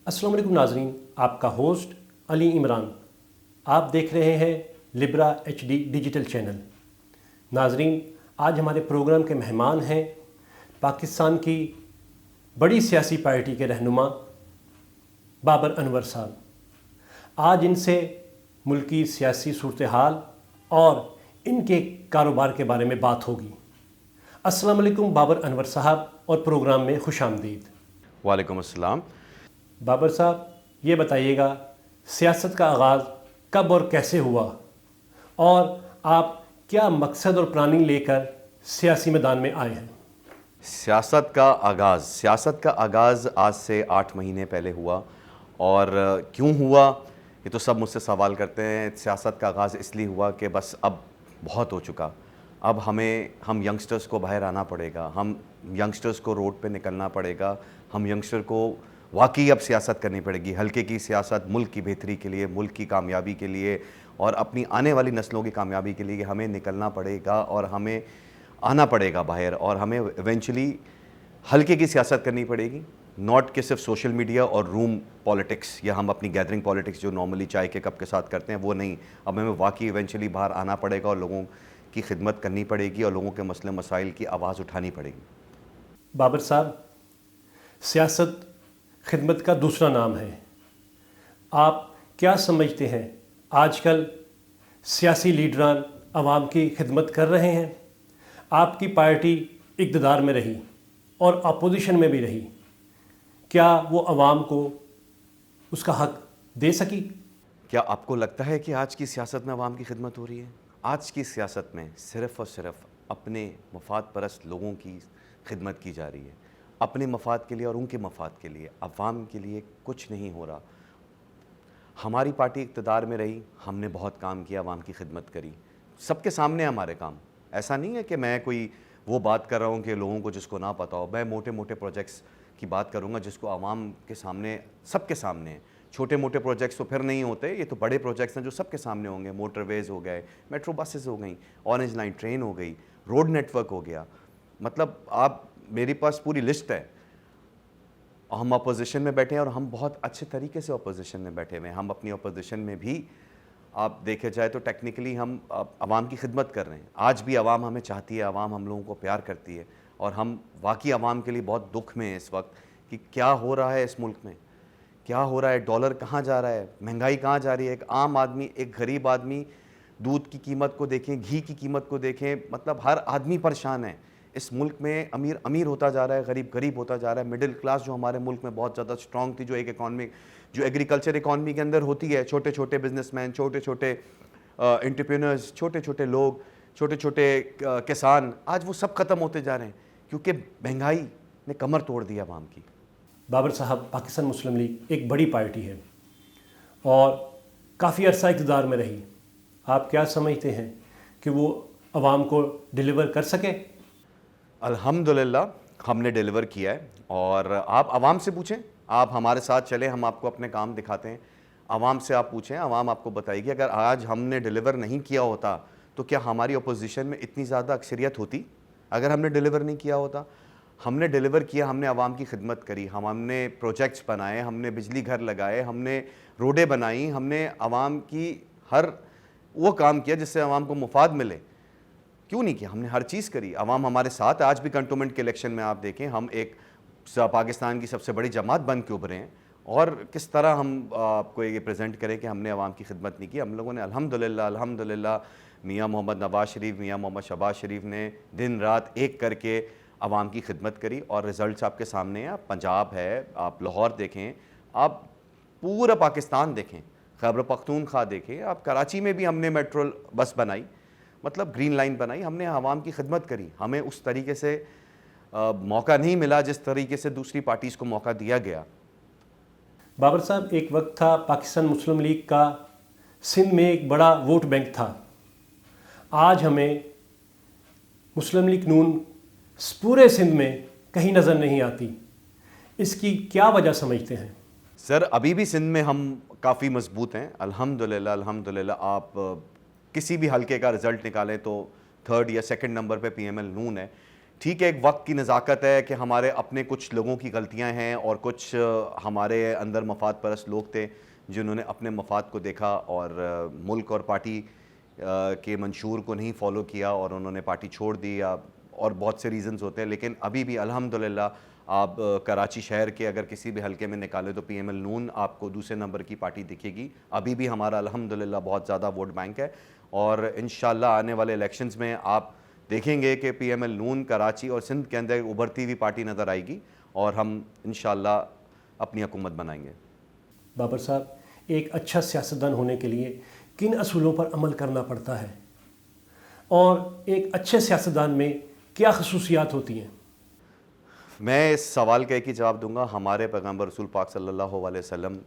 السلام علیکم ناظرین، آپ کا ہوسٹ علی عمران۔ آپ دیکھ رہے ہیں لبرا ایچ ڈی ڈیجیٹل چینل۔ ناظرین، آج ہمارے پروگرام کے مہمان ہیں پاکستان کی بڑی سیاسی پارٹی کے رہنما بابر انور صاحب۔ آج ان سے ملکی سیاسی صورتحال اور ان کے کاروبار کے بارے میں بات ہوگی۔ السلام علیکم بابر انور صاحب، اور پروگرام میں خوش آمدید۔ وعلیکم السلام۔ بابر صاحب، یہ بتائیے گا سیاست کا آغاز کب اور کیسے ہوا، اور آپ کیا مقصد اور پلاننگ لے کر سیاسی میدان میں آئے ہیں؟ سیاست کا آغاز آج سے 8 مہینے پہلے ہوا، اور کیوں ہوا یہ تو سب مجھ سے سوال کرتے ہیں۔ سیاست کا آغاز اس لیے ہوا کہ بس اب بہت ہو چکا، اب ہم ینگسٹرز کو باہر آنا پڑے گا، ہم ینگسٹرز کو روڈ پہ نکلنا پڑے گا، ہم ینگسٹر کو واقعی اب سیاست کرنی پڑے گی، ہلکے کی سیاست، ملک کی بہتری کے لیے، ملک کی کامیابی کے لیے اور اپنی آنے والی نسلوں کی کامیابی کے لیے ہمیں نکلنا پڑے گا اور ہمیں آنا پڑے گا باہر، اور ہمیں ایونچولی ہلکے کی سیاست کرنی پڑے گی، ناٹ کہ صرف سوشل میڈیا اور روم پالیٹکس یا ہم اپنی گیدرنگ پالیٹکس جو نارملی چائے کے کپ کے ساتھ کرتے ہیں وہ نہیں۔ اب ہمیں واقعی ایونچولی باہر آنا پڑے گا اور لوگوں کی خدمت کرنی پڑے گی اور لوگوں کے مسئلے مسائل کی آواز اٹھانی پڑے گی۔ بابر صاحب، سیاست خدمت کا دوسرا نام ہے۔ آپ کیا سمجھتے ہیں آج کل سیاسی لیڈران عوام کی خدمت کر رہے ہیں؟ آپ کی پارٹی اقتدار میں رہی اور اپوزیشن میں بھی رہی، کیا وہ عوام کو اس کا حق دے سکی؟ کیا آپ کو لگتا ہے کہ آج کی سیاست میں عوام کی خدمت ہو رہی ہے؟ آج کی سیاست میں صرف اور صرف اپنے مفاد پرست لوگوں کی خدمت کی جا رہی ہے، اپنے مفاد کے لیے اور ان کے مفاد کے لیے، عوام کے لیے کچھ نہیں ہو رہا۔ ہماری پارٹی اقتدار میں رہی، ہم نے بہت کام کیا، عوام کی خدمت کری، سب کے سامنے ہمارے کام۔ ایسا نہیں ہے کہ میں کوئی وہ بات کر رہا ہوں کہ لوگوں کو جس کو نہ پتہ ہو، میں موٹے موٹے پروجیکٹس کی بات کروں گا جس کو عوام کے سامنے، سب کے سامنے ہیں۔ چھوٹے موٹے پروجیکٹس تو پھر نہیں ہوتے، یہ تو بڑے پروجیکٹس ہیں جو سب کے سامنے ہوں گے۔ موٹر ویز ہو گئے، میٹرو بسز ہو گئیں، اورنج لائن ٹرین ہو گئی، روڈ نیٹ ورک ہو گیا، مطلب آپ میرے پاس پوری لسٹ ہے۔ ہم اپوزیشن میں بیٹھے ہیں اور ہم بہت اچھے طریقے سے اپوزیشن میں بیٹھے ہوئے ہیں۔ ہم اپنی اپوزیشن میں بھی آپ دیکھے جائے تو ٹیکنیکلی ہم عوام کی خدمت کر رہے ہیں۔ آج بھی عوام ہمیں چاہتی ہے، عوام ہم لوگوں کو پیار کرتی ہے، اور ہم واقعی عوام کے لیے بہت دکھ میں ہیں اس وقت کہ کیا ہو رہا ہے اس ملک میں، کیا ہو رہا ہے، ڈالر کہاں جا رہا ہے، مہنگائی کہاں جا رہی ہے۔ ایک عام آدمی، ایک غریب آدمی، دودھ کی قیمت کو دیکھیں، گھی کی قیمت کو دیکھیں، مطلب ہر آدمی پریشان ہے اس ملک میں۔ امیر امیر ہوتا جا رہا ہے، غریب غریب ہوتا جا رہا ہے۔ مڈل کلاس جو ہمارے ملک میں بہت زیادہ اسٹرانگ تھی، جو ایک اکانومی، جو ایگریکلچر اکانومی کے اندر ہوتی ہے، چھوٹے چھوٹے بزنس مین، چھوٹے چھوٹے انٹرپرینرز، چھوٹے چھوٹے لوگ، چھوٹے چھوٹے کسان، آج وہ سب ختم ہوتے جا رہے ہیں کیونکہ مہنگائی نے کمر توڑ دی عوام کی۔ بابر صاحب، پاکستان مسلم لیگ ایک بڑی پارٹی ہے اور کافی عرصہ اقتدار میں رہی۔ آپ کیا سمجھتے ہیں کہ وہ عوام کو ڈیلیور کر سکے؟ الحمدللہ ہم نے ڈیلیور کیا ہے، اور آپ عوام سے پوچھیں، آپ ہمارے ساتھ چلیں، ہم آپ کو اپنے کام دکھاتے ہیں۔ عوام سے آپ پوچھیں، عوام آپ کو بتائے گی۔ اگر آج ہم نے ڈیلیور نہیں کیا ہوتا تو کیا ہماری اپوزیشن میں اتنی زیادہ اکثریت ہوتی؟ اگر ہم نے ڈیلیور نہیں کیا ہوتا، ہم نے ڈیلیور کیا، ہم نے عوام کی خدمت کری، ہم نے پروجیکٹس بنائے، ہم نے بجلی گھر لگائے، ہم نے روڈیں بنائیں، ہم نے عوام کی ہر وہ کام کیا جس سے عوام کو مفاد ملے۔ کیوں نہیں کیا؟ ہم نے ہر چیز کری، عوام ہمارے ساتھ۔ آج بھی کنٹونمنٹ کے الیکشن میں آپ دیکھیں، ہم ایک پاکستان کی سب سے بڑی جماعت بن کے ابھرے ہیں، اور کس طرح ہم آپ کو یہ پریزنٹ کریں کہ ہم نے عوام کی خدمت نہیں کی۔ ہم لوگوں نے الحمدللہ میاں محمد نواز شریف، میاں محمد شہباز شریف نے دن رات ایک کر کے عوام کی خدمت کری، اور رزلٹس آپ کے سامنے ہیں۔ آپ پنجاب ہے، آپ لاہور دیکھیں، آپ پورا پاکستان دیکھیں، خیبر پختونخوا دیکھیں، آپ کراچی میں بھی ہم نے میٹرو بس بنائی، مطلب گرین لائن بنائی، ہم نے عوام کی خدمت کری۔ ہمیں اس طریقے سے موقع نہیں ملا جس طریقے سے دوسری پارٹیز کو موقع دیا گیا۔ بابر صاحب، ایک وقت تھا پاکستان مسلم لیگ کا سندھ میں ایک بڑا ووٹ بینک تھا۔ آج ہمیں مسلم لیگ نون پورے سندھ میں کہیں نظر نہیں آتی، اس کی کیا وجہ سمجھتے ہیں؟ سر، ابھی بھی سندھ میں ہم کافی مضبوط ہیں، الحمدللہ۔ آپ کسی بھی حلقے کا رزلٹ نکالیں تو 3rd یا 2nd نمبر پہ پی ایم ایل نون ہے۔ ٹھیک ہے ایک وقت کی نزاکت ہے کہ ہمارے اپنے کچھ لوگوں کی غلطیاں ہیں اور کچھ ہمارے اندر مفاد پرست لوگ تھے جنہوں نے اپنے مفاد کو دیکھا اور ملک اور پارٹی کے منشور کو نہیں فالو کیا اور انہوں نے پارٹی چھوڑ دی اور بہت سے ریزنز ہوتے ہیں. لیکن ابھی بھی الحمدللہ آپ کراچی شہر کے اگر کسی بھی حلقے میں نکالے تو پی ایم ایل نون آپ کو دوسرے نمبر کی پارٹی دکھے گی. ابھی بھی ہمارا الحمدللہ بہت زیادہ ووٹ بینک ہے اور انشاءاللہ آنے والے الیکشنز میں آپ دیکھیں گے کہ پی ایم ایل نون کراچی اور سندھ کے اندر ابھرتی ہوئی پارٹی نظر آئے گی اور ہم انشاءاللہ اپنی حکومت بنائیں گے. بابر صاحب، ایک اچھا سیاستدان ہونے کے لیے کن اصولوں پر عمل کرنا پڑتا ہے اور ایک اچھے سیاستدان میں کیا خصوصیات ہوتی ہیں؟ میں اس سوال کا ایک ہی جواب دوں گا. ہمارے پیغمبر رسول پاک صلی اللہ علیہ وسلم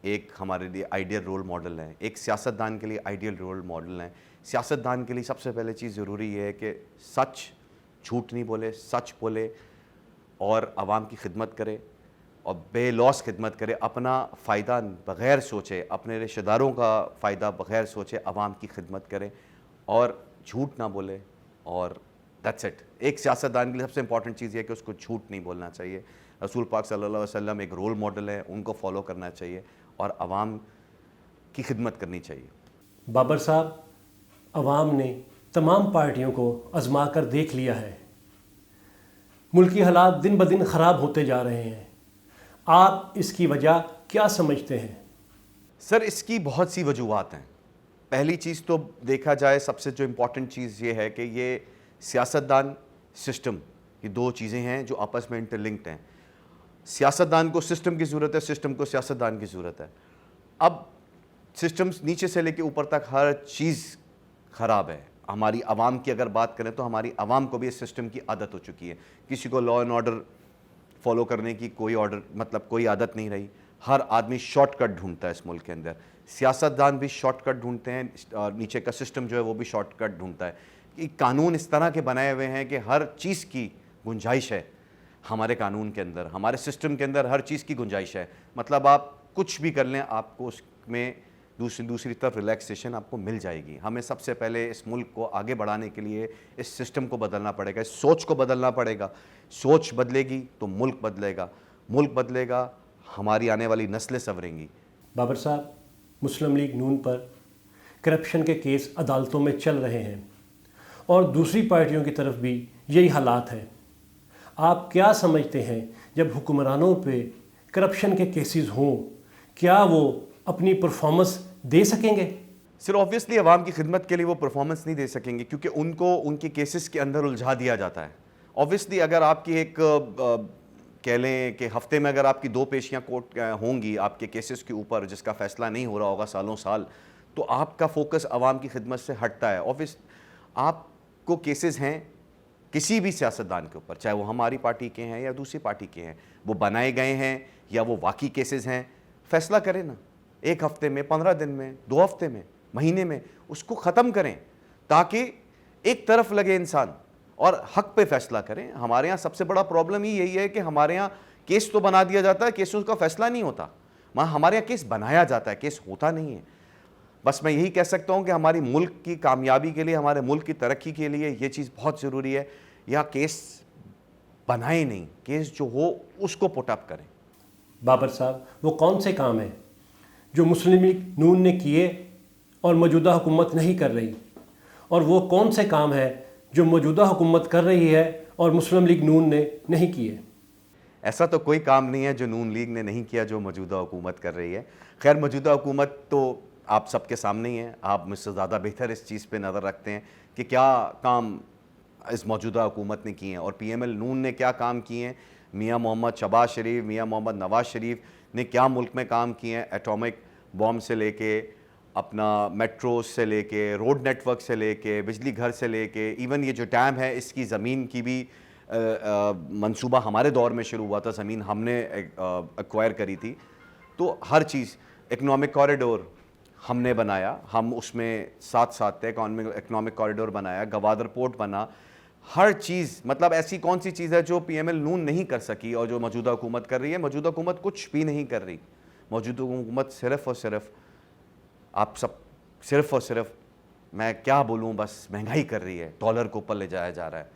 ایک ہمارے لیے آئیڈیل رول ماڈل ہیں, ایک سیاستدان کے لیے آئیڈیل رول ماڈل ہیں. سیاستدان کے لیے سب سے پہلے چیز ضروری یہ ہے کہ سچ, جھوٹ نہیں بولے, سچ بولے اور عوام کی خدمت کرے اور بے لوث خدمت کرے, اپنا فائدہ بغیر سوچے, اپنے رشتہ داروں کا فائدہ بغیر سوچے عوام کی خدمت کرے اور جھوٹ نہ بولے. اور دیٹس اٹ. ایک سیاستدان کے لیے سب سے امپورٹنٹ چیز یہ ہے کہ اس کو جھوٹ نہیں بولنا چاہیے. رسول پاک صلی اللہ علیہ وسلم ایک رول ماڈل ہے, ان کو فالو کرنا چاہیے اور عوام کی خدمت کرنی چاہیے. بابر صاحب، عوام نے تمام پارٹیوں کو آزما کر دیکھ لیا ہے. ملکی حالات دن بدن خراب ہوتے جا رہے ہیں. آپ اس کی وجہ کیا سمجھتے ہیں؟ سر اس کی بہت سی وجوہات ہیں. پہلی چیز تو دیکھا جائے سب سے جو امپورٹنٹ چیز یہ ہے کہ یہ سیاستدان سسٹم, یہ دو چیزیں ہیں جو آپس میں انٹر لنکڈ ہیں. سیاستدان کو سسٹم کی ضرورت ہے, سسٹم کو سیاستدان کی ضرورت ہے. اب سسٹم نیچے سے لے کے اوپر تک ہر چیز خراب ہے. ہماری عوام کی اگر بات کریں تو ہماری عوام کو بھی اس سسٹم کی عادت ہو چکی ہے. کسی کو لا اینڈ آرڈر فالو کرنے کی کوئی عادت نہیں رہی. ہر آدمی شارٹ کٹ ڈھونڈتا ہے اس ملک کے اندر. سیاستدان بھی شارٹ کٹ ڈھونڈتے ہیں اور نیچے کا سسٹم جو ہے وہ بھی شارٹ کٹ ڈھونڈتا ہے. کہ قانون اس طرح کے بنائے ہوئے ہیں کہ ہر چیز کی گنجائش ہے ہمارے قانون کے اندر, ہمارے سسٹم کے اندر ہر چیز کی گنجائش ہے. مطلب آپ کچھ بھی کر لیں آپ کو اس میں دوسری طرف ریلیکسیشن آپ کو مل جائے گی. ہمیں سب سے پہلے اس ملک کو آگے بڑھانے کے لیے اس سسٹم کو بدلنا پڑے گا, اس سوچ کو بدلنا پڑے گا. سوچ بدلے گی تو ملک بدلے گا, ملک بدلے گا ہماری آنے والی نسلیں سنوریں گی. بابر صاحب، مسلم لیگ نون پر کرپشن کے کیس عدالتوں میں چل رہے ہیں اور دوسری پارٹیوں کی طرف بھی یہی حالات ہیں. آپ کیا سمجھتے ہیں جب حکمرانوں پہ کرپشن کے کیسز ہوں کیا وہ اپنی پرفارمنس دے سکیں گے؟ سر آبویسلی عوام کی خدمت کے لیے وہ پرفارمنس نہیں دے سکیں گے کیونکہ ان کو ان کے کیسز کے اندر الجھا دیا جاتا ہے. آبویسلی اگر آپ کی ایک کہہ لیں کہ ہفتے میں اگر آپ کی 2 پیشیاں کورٹ ہوں گی آپ کے کیسز کے اوپر جس کا فیصلہ نہیں ہو رہا ہوگا سالوں سال, تو آپ کا فوکس عوام کی خدمت سے ہٹتا ہے. آبویس آپ کو کیسز ہیں کسی بھی سیاستدان کے اوپر, چاہے وہ ہماری پارٹی کے ہیں یا دوسری پارٹی کے ہیں, وہ بنائے گئے ہیں یا وہ واقعی کیسز ہیں, فیصلہ کریں نا. 1 ہفتے میں, 15 دن میں, 2 ہفتے میں, مہینے میں اس کو ختم کریں تاکہ ایک طرف لگے انسان اور حق پہ فیصلہ کریں. ہمارے یہاں سب سے بڑا پرابلم ہی یہی ہے کہ ہمارے یہاں کیس تو بنا دیا جاتا ہے, کیسوں کا فیصلہ نہیں ہوتا. ہمارے یہاں کیس بنایا جاتا ہے, کیس ہوتا نہیں ہے. بس میں یہی کہہ سکتا ہوں کہ ہماری ملک کی کامیابی کے لیے, ہمارے ملک کی ترقی کے لیے یہ چیز بہت ضروری ہے. یا کیس بنائیں نہیں, کیس جو ہو اس کو پٹ اپ کریں. بابر صاحب، وہ کون سے کام ہیں جو مسلم لیگ نون نے کیے اور موجودہ حکومت نہیں کر رہی، اور وہ کون سے کام ہیں جو موجودہ حکومت کر رہی ہے اور مسلم لیگ نون نے نہیں کیے؟ ایسا تو کوئی کام نہیں ہے جو نون لیگ نے نہیں کیا جو موجودہ حکومت کر رہی ہے. خیر موجودہ حکومت تو آپ سب کے سامنے ہی ہے, آپ مجھ سے زیادہ بہتر اس چیز پہ نظر رکھتے ہیں کہ کیا کام اس موجودہ حکومت نے کیے ہیں اور پی ایم ایل نون نے کیا کام کیے ہیں. میاں محمد شہباز شریف, میاں محمد نواز شریف نے کیا ملک میں کام کیے ہیں, ایٹامک بام سے لے کے اپنا میٹرو سے لے کے روڈ نیٹ ورک سے لے کے بجلی گھر سے لے کے ایون یہ جو ڈیم ہے اس کی زمین کی بھی منصوبہ ہمارے دور میں شروع ہوا تھا, زمین ہم نے ایکوائر کری تھی. تو ہر چیز, اکنامک کوریڈور ہم نے بنایا, ہم اس میں ساتھ ساتھ تھے, اکنامک کوریڈور بنایا, گوادر پورٹ بنا. ہر چیز مطلب ایسی کون سی چیز ہے جو پی ایم ایل نون نہیں کر سکی اور جو موجودہ حکومت کر رہی ہے. موجودہ حکومت کچھ بھی نہیں کر رہی. موجودہ حکومت صرف اور صرف آپ سب صرف اور صرف میں کیا بولوں بس مہنگائی کر رہی ہے, ڈالر کو اوپر لے جایا جا رہا ہے.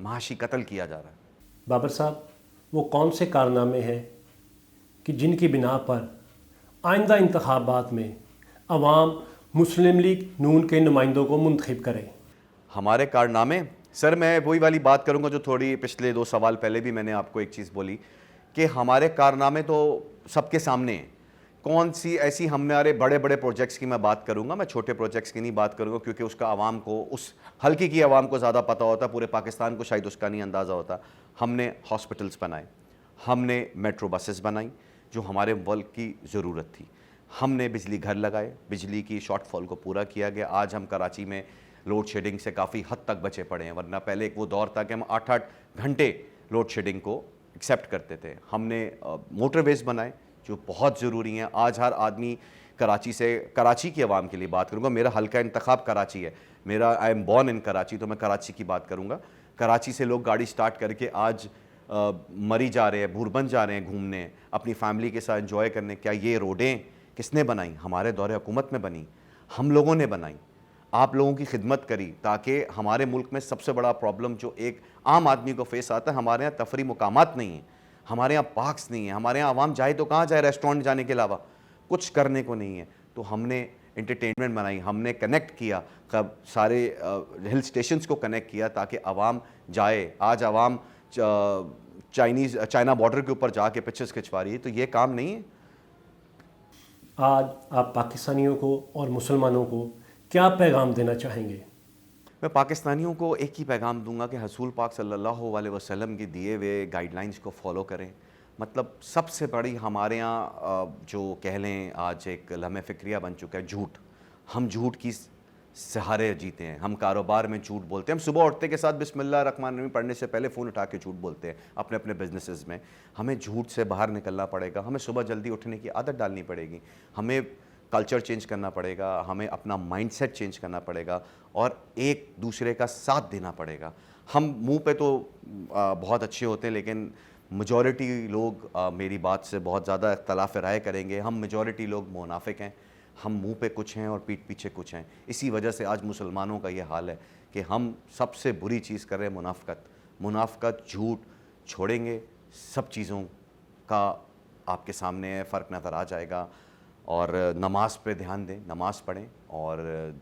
معاشی قتل کیا جا رہا ہے. بابر صاحب وہ کون سے کارنامے ہیں کہ جن کی بنا پر آئندہ انتخابات میں عوام مسلم لیگ نون کے نمائندوں کو منتخب کرے؟ ہمارے کارنامے سر، میں وہی والی بات کروں گا جو تھوڑی پچھلے 2 سوال پہلے بھی میں نے آپ کو ایک چیز بولی کہ ہمارے کارنامے تو سب کے سامنے ہیں. کون سی ایسی ہمارے بڑے بڑے پروجیکٹس کی میں بات کروں گا، میں چھوٹے پروجیکٹس کی نہیں بات کروں گا کیونکہ اس کا عوام کو، اس حلقے کی عوام کو زیادہ پتہ ہوتا، پورے پاکستان کو شاید اس کا نہیں اندازہ ہوتا. ہم نے ہاسپٹلس بنائے، ہم نے میٹرو بسز بنائیں جو ہمارے ملک کی ضرورت تھی، ہم نے بجلی گھر لگائے، بجلی کی شارٹ فال کو پورا کیا گیا. آج ہم کراچی میں لوڈ شیڈنگ سے کافی حد تک بچے پڑے ہیں، ورنہ پہلے ایک وہ دور تھا کہ ہم 8 گھنٹے لوڈ شیڈنگ کو ایکسیپٹ کرتے تھے. ہم نے موٹر ویز بنائے جو بہت ضروری ہیں. آج ہر آدمی کراچی کی عوام کے لیے بات کروں گا، میرا حلقہ انتخاب کراچی ہے، I am born in Karachi, تو میں کراچی کی بات کروں گا. کراچی سے لوگ گاڑی سٹارٹ کر کے آج مری جا رہے ہیں، بھوربن جا رہے ہیں گھومنے، اپنی فیملی کے ساتھ انجوائے کرنے. کیا یہ روڈیں کس نے بنائیں؟ ہمارے دور حکومت میں بنی، ہم لوگوں نے بنائیں، آپ لوگوں کی خدمت کری. تاکہ ہمارے ملک میں سب سے بڑا پرابلم جو ایک عام آدمی کو فیس آتا ہے، ہمارے یہاں تفریح مقامات نہیں ہیں، ہمارے یہاں پارکس نہیں ہیں، ہمارے یہاں عوام جائے تو کہاں جائے، ریسٹورنٹ جانے کے علاوہ کچھ کرنے کو نہیں ہے. تو ہم نے انٹرٹینمنٹ بنائی، ہم نے کنیکٹ کیا سارے ہل اسٹیشنز کو کنیکٹ کیا تاکہ عوام جائے. آج عوام چائنا بارڈر کے اوپر جا کے پکچرز کھنچوا رہی ہے، تو یہ کام نہیں ہے. آج آپ پاکستانیوں کو اور مسلمانوں کو کیا پیغام دینا چاہیں گے؟ میں پاکستانیوں کو ایک ہی پیغام دوں گا کہ رسول پاک صلی اللہ علیہ وسلم کی دیے ہوئے گائیڈ لائنز کو فالو کریں. مطلب سب سے بڑی ہمارے ہاں جو کہہ لیں آج ایک لمحہ فکریہ بن چکا ہے جھوٹ. ہم جھوٹ کی سہارے جیتے ہیں، ہم کاروبار میں جھوٹ بولتے ہیں، ہم صبح اٹھتے کے ساتھ بسم اللہ الرحمن الرحیم پڑھنے سے پہلے فون اٹھا کے جھوٹ بولتے ہیں اپنے اپنے بزنسز میں. ہمیں جھوٹ سے باہر نکلنا پڑے گا، ہمیں صبح جلدی اٹھنے کی عادت ڈالنی پڑے گی، ہمیں کلچر چینج کرنا پڑے گا، ہمیں اپنا مائنڈ سیٹ چینج کرنا پڑے گا اور ایک دوسرے کا ساتھ دینا پڑے گا. ہم منہ پہ تو بہت اچھے ہوتے ہیں لیکن میجورٹی لوگ میری بات سے بہت زیادہ اختلاف رائے کریں گے، ہم میجورٹی لوگ منافق ہیں. ہم منہ پہ کچھ ہیں اور پیٹھ پیچھے کچھ ہیں. اسی وجہ سے آج مسلمانوں کا یہ حال ہے کہ ہم سب سے بری چیز کر رہے ہیں منافقت، جھوٹ. چھوڑیں گے سب چیزوں کا آپ کے سامنے فرق نظر آ جائے گا. اور نماز پہ دھیان دیں، نماز پڑھیں، اور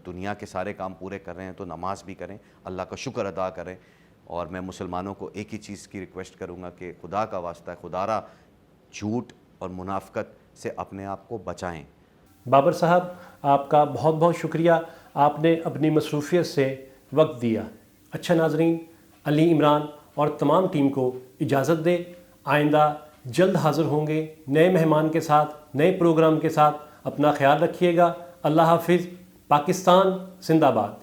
دنیا کے سارے کام پورے کر رہے ہیں تو نماز بھی کریں، اللہ کا شکر ادا کریں. اور میں مسلمانوں کو ایک ہی چیز کی ریکویسٹ کروں گا کہ خدا کا واسطہ ہے، خدا را جھوٹ اور منافقت سے اپنے آپ کو بچائیں. بابر صاحب آپ کا بہت بہت شکریہ، آپ نے اپنی مصروفیت سے وقت دیا. اچھا ناظرین، علی عمران اور تمام ٹیم کو اجازت دے. آئندہ جلد حاضر ہوں گے نئے مہمان کے ساتھ، نئے پروگرام کے ساتھ. اپنا خیال رکھیے گا. اللہ حافظ. پاکستان زندہ باد.